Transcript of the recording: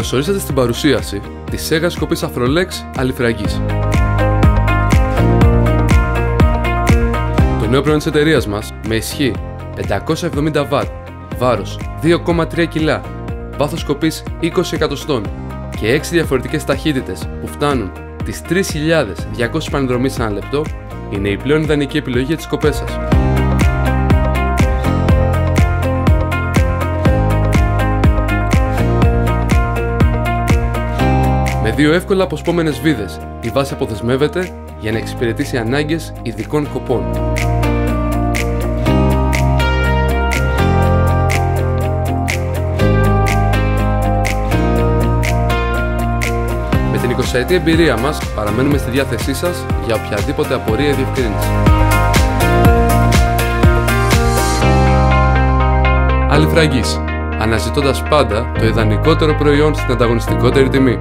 Καλωσορίσατε στην παρουσίαση της Sega σκοπής Afrolex Αλιφραγής. Το νέο προϊόν της εταιρείας μας, με ισχύ 570W, βάρος 2,3 κιλά, βάθος σκοπής 20 εκατοστών και 6 διαφορετικές ταχύτητες που φτάνουν τις 3.200 πανδρομίες ανά λεπτό, είναι η πλέον ιδανική επιλογή για τις σκοπές σας. Με δύο εύκολα αποσπόμενες βίδες, η βάση αποδεσμεύεται για να εξυπηρετήσει ανάγκες ειδικών κοπών. Με την 20ετή εμπειρία μας παραμένουμε στη διάθεσή σας για οποιαδήποτε απορία ή διευκρίνηση. Αλιφραγής, αναζητώντας πάντα το ιδανικότερο προϊόν στην ανταγωνιστικότερη τιμή.